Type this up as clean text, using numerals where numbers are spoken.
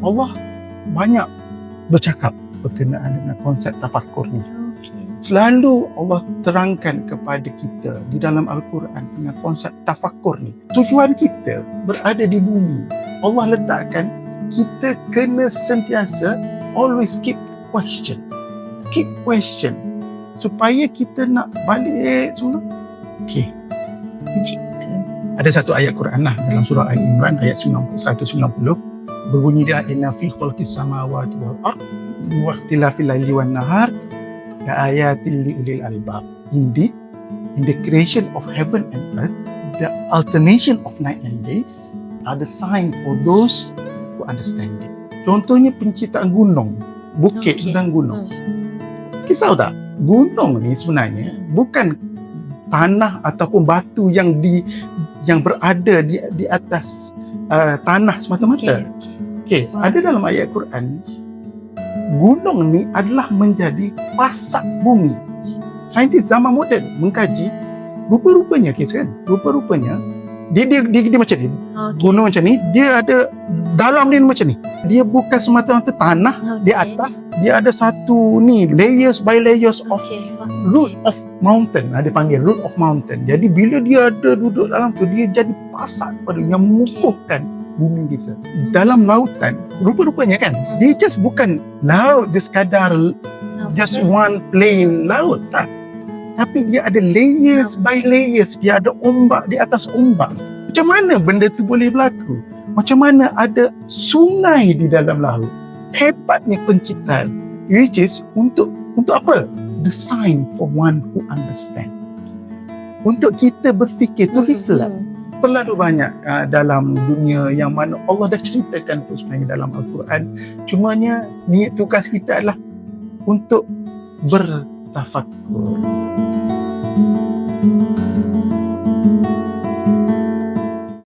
Allah banyak bercakap berkenaan dengan konsep tafakur ni. Selalu Allah terangkan kepada kita di dalam Al-Quran dengan konsep tafakur ni. Tujuan kita berada di bumi, Allah letakkan kita kena sentiasa always keep question. Supaya kita nak balik semula. Okey. Ada satu ayat Quran lah dalam surah Al-Imran ayat 91-90 berbunyi dia inna fi khalqis samawati wal ard wa ikhtilafil laili wan nahar la ayatin li ulil albab. Indeed, in the creation of heaven and earth, the alternation of night and days are the sign for those who understand it. Contohnya penciptaan gunung, bukit dan gunung. Kisah tak? Gunung ni sebenarnya bukan tanah ataupun batu yang berada di atas tanah semata-mata. Okey, ada dalam ayat Quran gunung ni adalah menjadi pasak bumi. Saintis zaman moden mengkaji rupa-rupanya dia macam ni. Gunung macam ni, dia ada dalam dia macam ni. Dia bukan semata-mata tanah di atas, dia ada satu ni layers by layers of root of mountain. Dia panggil root of mountain. Jadi bila dia ada duduk dalam tu, dia jadi pasak pada yang mengukuhkan bumi kita. Dalam lautan, rupa-rupanya kan, dia just bukan laut, just sekadar just one plain laut tak. Tapi dia ada layers by layers. Dia ada ombak di atas ombak. Macam mana benda tu boleh berlaku? Macam mana ada sungai di dalam laut? Hebatnya penciptaan. Which is untuk apa? The sign for one who understand. Untuk kita berfikir, to reflect. Terlalu banyak dalam dunia yang mana Allah dah ceritakan tu sebenarnya dalam Al-Quran. Cumanya niat tugas kita adalah untuk bertafakur.